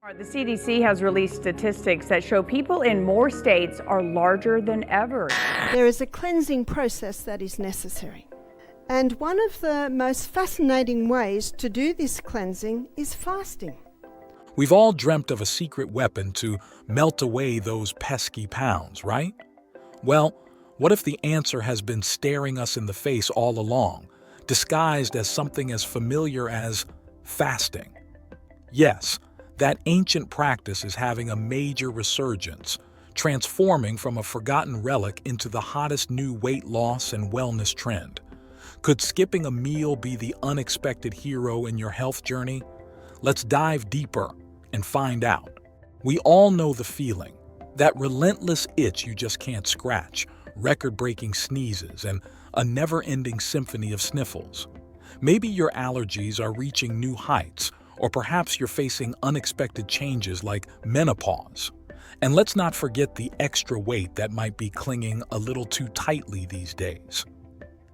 The CDC has released statistics that show people in more states are larger than ever. There is a cleansing process that is necessary. And one of the most fascinating ways to do this cleansing is fasting. We've all dreamt of a secret weapon to melt away those pesky pounds, right? Well, what if the answer has been staring us in the face all along, disguised as something as familiar as fasting? Yes, that ancient practice is having a major resurgence, transforming from a forgotten relic into the hottest new weight loss and wellness trend. Could skipping a meal be the unexpected hero in your health journey? Let's dive deeper and find out. We all know the feeling, that relentless itch you just can't scratch, record-breaking sneezes, and a never-ending symphony of sniffles. Maybe your allergies are reaching new heights, or perhaps you're facing unexpected changes like menopause. And let's not forget the extra weight that might be clinging a little too tightly these days.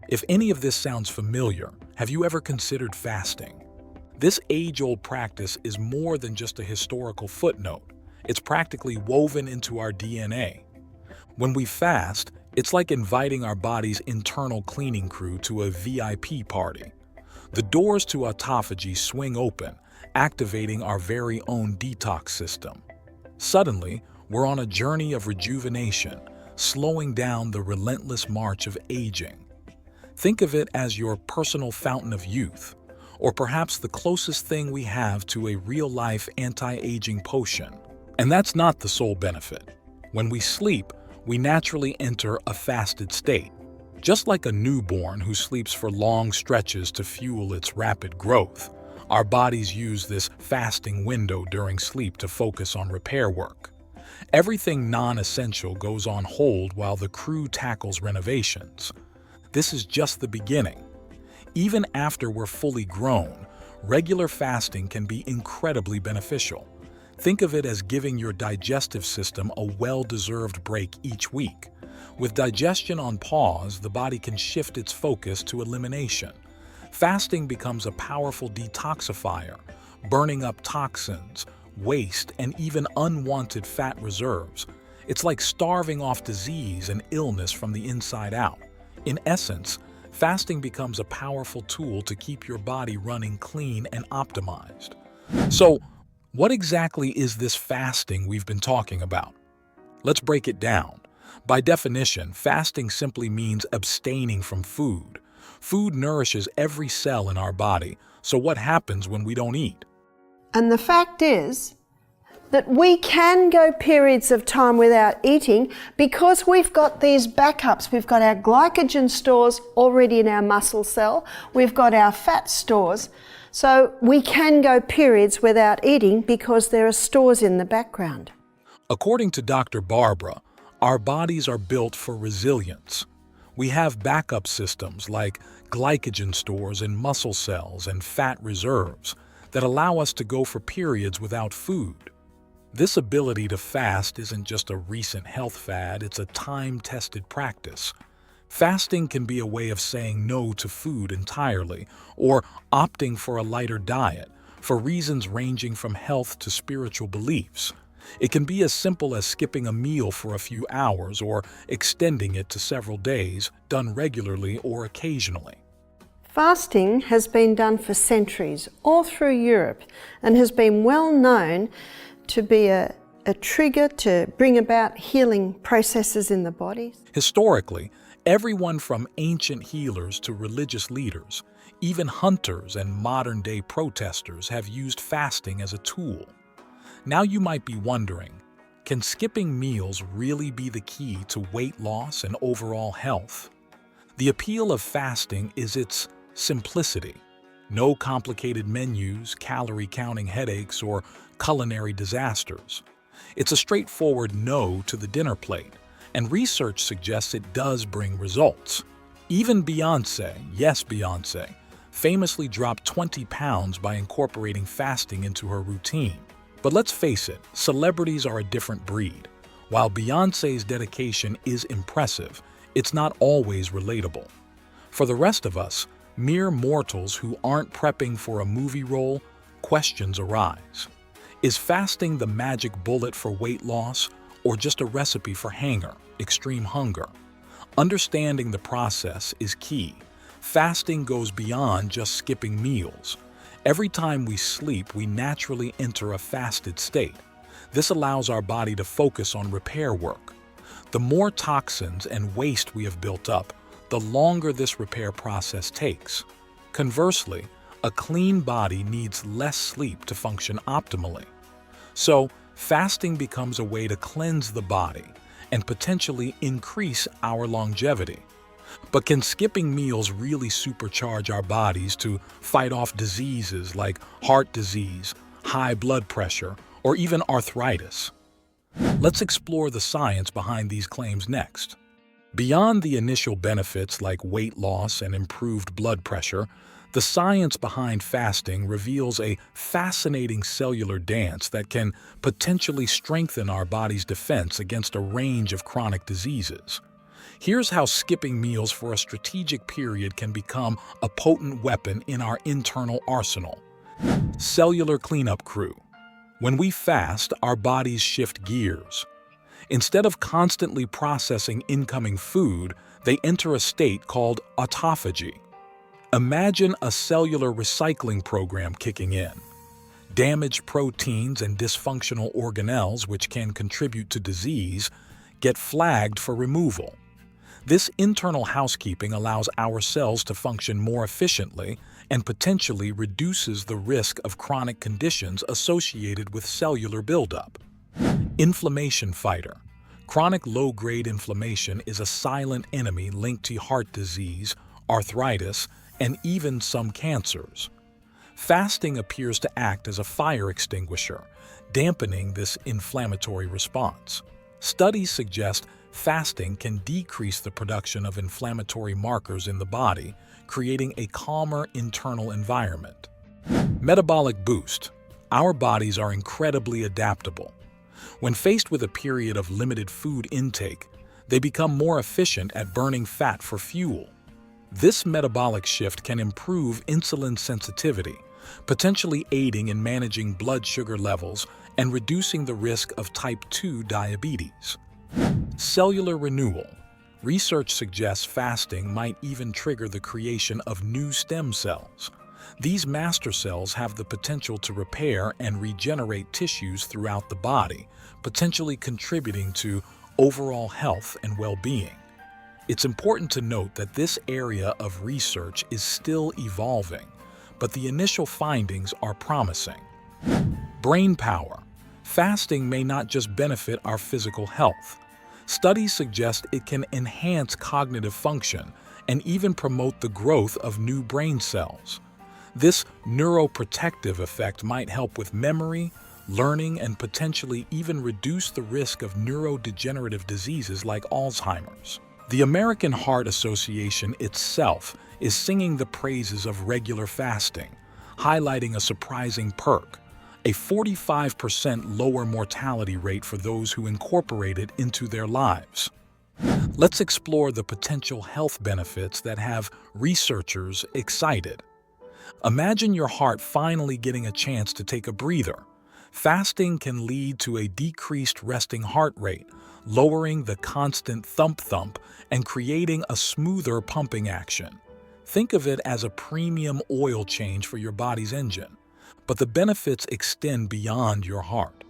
If any of this sounds familiar, have you ever considered fasting? This age-old practice is more than just a historical footnote. It's practically woven into our DNA. When we fast, it's like inviting our body's internal cleaning crew to a VIP party. The doors to autophagy swing open, activating our very own detox system. Suddenly, we're on a journey of rejuvenation, slowing down the relentless march of aging. Think of it as your personal fountain of youth, or perhaps the closest thing we have to a real-life anti-aging potion. And that's not the sole benefit. When we sleep, we naturally enter a fasted state. Just like a newborn who sleeps for long stretches to fuel its rapid growth, our bodies use this fasting window during sleep to focus on repair work. Everything non-essential goes on hold while the crew tackles renovations. This is just the beginning. Even after we're fully grown, regular fasting can be incredibly beneficial. Think of it as giving your digestive system a well-deserved break each week. With digestion on pause, the body can shift its focus to elimination. Fasting becomes a powerful detoxifier, burning up toxins, waste, and even unwanted fat reserves. It's like starving off disease and illness from the inside out. In essence, fasting becomes a powerful tool to keep your body running clean and optimized. So, what exactly is this fasting we've been talking about? Let's break it down. By definition, fasting simply means abstaining from food. Food nourishes every cell in our body, so what happens when we don't eat? And the fact is that we can go periods of time without eating because we've got these backups. We've got our glycogen stores already in our muscle cell. We've got our fat stores. So we can go periods without eating because there are stores in the background. According to Dr. Barbara, our bodies are built for resilience. We have backup systems like glycogen stores in muscle cells and fat reserves that allow us to go for periods without food. This ability to fast isn't just a recent health fad, it's a time-tested practice. Fasting can be a way of saying no to food entirely, or opting for a lighter diet, for reasons ranging from health to spiritual beliefs. It can be as simple as skipping a meal for a few hours or extending it to several days, done regularly or occasionally. Fasting has been done for centuries all through Europe and has been well known to be a trigger to bring about healing processes in the body. Historically, everyone from ancient healers to religious leaders, even hunters and modern-day protesters have used fasting as a tool. Now you might be wondering, can skipping meals really be the key to weight loss and overall health? The appeal of fasting is its simplicity. No complicated menus, calorie-counting headaches, or culinary disasters. It's a straightforward no to the dinner plate, and research suggests it does bring results. Even Beyoncé, yes Beyoncé, famously dropped 20 pounds by incorporating fasting into her routine. But let's face it, celebrities are a different breed. While Beyoncé's dedication is impressive, it's not always relatable. For the rest of us, mere mortals who aren't prepping for a movie role, questions arise. Is fasting the magic bullet for weight loss, or just a recipe for extreme hunger? Understanding the process is key. Fasting goes beyond just skipping meals. Every time we sleep, we naturally enter a fasted state. This allows our body to focus on repair work. The more toxins and waste we have built up, the longer this repair process takes. Conversely, a clean body needs less sleep to function optimally. So, fasting becomes a way to cleanse the body and potentially increase our longevity. But can skipping meals really supercharge our bodies to fight off diseases like heart disease, high blood pressure, or even arthritis? Let's explore the science behind these claims next. Beyond the initial benefits like weight loss and improved blood pressure, the science behind fasting reveals a fascinating cellular dance that can potentially strengthen our body's defense against a range of chronic diseases. Here's how skipping meals for a strategic period can become a potent weapon in our internal arsenal. Cellular cleanup crew. When we fast, our bodies shift gears. Instead of constantly processing incoming food, they enter a state called autophagy. Imagine a cellular recycling program kicking in. Damaged proteins and dysfunctional organelles, which can contribute to disease, get flagged for removal. This internal housekeeping allows our cells to function more efficiently and potentially reduces the risk of chronic conditions associated with cellular buildup. Inflammation fighter. Chronic low-grade inflammation is a silent enemy linked to heart disease, arthritis, and even some cancers. Fasting appears to act as a fire extinguisher, dampening this inflammatory response. Studies suggest fasting can decrease the production of inflammatory markers in the body, creating a calmer internal environment. Metabolic Boost. Our bodies are incredibly adaptable. When faced with a period of limited food intake, they become more efficient at burning fat for fuel. This metabolic shift can improve insulin sensitivity, potentially aiding in managing blood sugar levels and reducing the risk of type 2 diabetes. Cellular renewal. Research suggests fasting might even trigger the creation of new stem cells. These master cells have the potential to repair and regenerate tissues throughout the body, potentially contributing to overall health and well-being. It's important to note that this area of research is still evolving, but the initial findings are promising. Brain power. Fasting may not just benefit our physical health. Studies suggest it can enhance cognitive function and even promote the growth of new brain cells. This neuroprotective effect might help with memory, learning, and potentially even reduce the risk of neurodegenerative diseases like Alzheimer's. The American Heart Association itself is singing the praises of regular fasting, highlighting a surprising perk: a 45% lower mortality rate for those who incorporate it into their lives. Let's explore the potential health benefits that have researchers excited. Imagine your heart finally getting a chance to take a breather. Fasting can lead to a decreased resting heart rate, lowering the constant thump-thump and creating a smoother pumping action. Think of it as a premium oil change for your body's engine. But the benefits extend beyond your heart.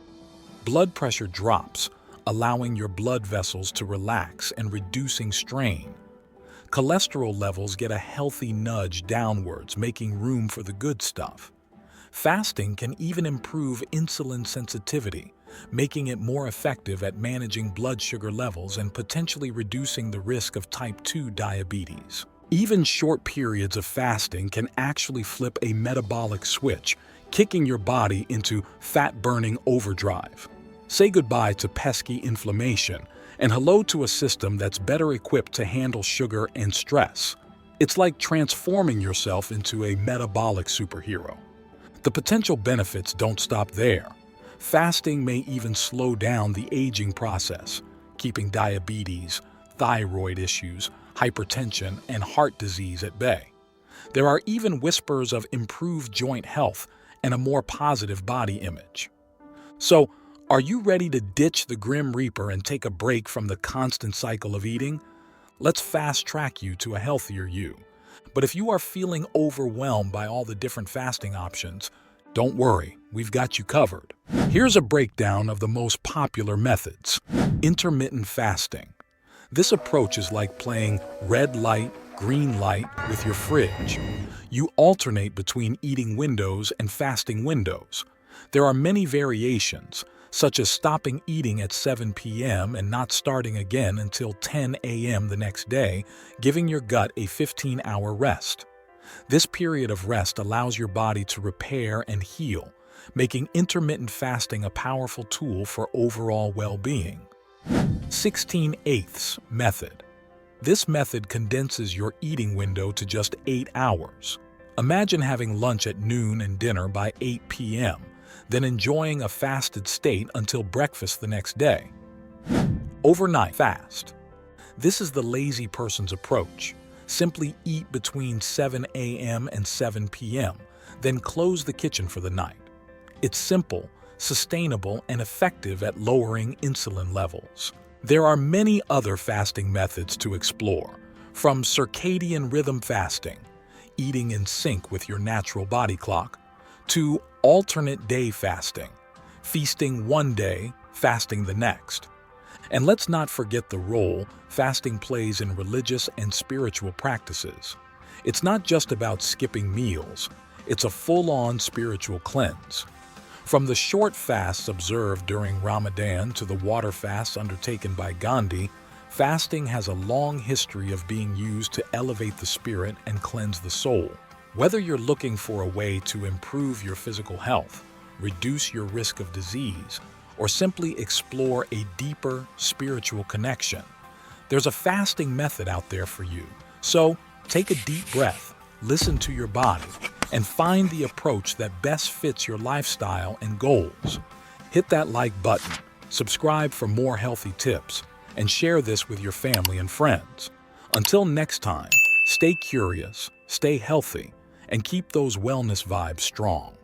Blood pressure drops, allowing your blood vessels to relax and reducing strain. Cholesterol levels get a healthy nudge downwards, making room for the good stuff. Fasting can even improve insulin sensitivity, making it more effective at managing blood sugar levels and potentially reducing the risk of type 2 diabetes. Even short periods of fasting can actually flip a metabolic switch, kicking your body into fat-burning overdrive. Say goodbye to pesky inflammation and hello to a system that's better equipped to handle sugar and stress. It's like transforming yourself into a metabolic superhero. The potential benefits don't stop there. Fasting may even slow down the aging process, keeping diabetes, thyroid issues, hypertension, and heart disease at bay. There are even whispers of improved joint health and a more positive body image. So, are you ready to ditch the Grim Reaper and take a break from the constant cycle of eating? Let's fast track you to a healthier you. But if you are feeling overwhelmed by all the different fasting options, don't worry, we've got you covered. Here's a breakdown of the most popular methods. Intermittent fasting. This approach is like playing red light, green light with your fridge. You alternate between eating windows and fasting windows. There are many variations, such as stopping eating at 7 p.m. and not starting again until 10 a.m. the next day, giving your gut a 15-hour rest. This period of rest allows your body to repair and heal, making intermittent fasting a powerful tool for overall well-being. 16/8 method. This method condenses your eating window to just 8 hours. Imagine having lunch at noon and dinner by 8 p.m., then enjoying a fasted state until breakfast the next day. Overnight fast. This is the lazy person's approach. Simply eat between 7 a.m. and 7 p.m., then close the kitchen for the night. It's simple, sustainable, and effective at lowering insulin levels. There are many other fasting methods to explore, from circadian rhythm fasting, eating in sync with your natural body clock, to alternate day fasting, feasting one day, fasting the next. And let's not forget the role fasting plays in religious and spiritual practices. It's not just about skipping meals, it's a full-on spiritual cleanse. From the short fasts observed during Ramadan to the water fasts undertaken by Gandhi, fasting has a long history of being used to elevate the spirit and cleanse the soul. Whether you're looking for a way to improve your physical health, reduce your risk of disease, or simply explore a deeper spiritual connection, there's a fasting method out there for you. So, take a deep breath, listen to your body, and find the approach that best fits your lifestyle and goals. Hit that like button, subscribe for more healthy tips, and share this with your family and friends. Until next time, stay curious, stay healthy, and keep those wellness vibes strong.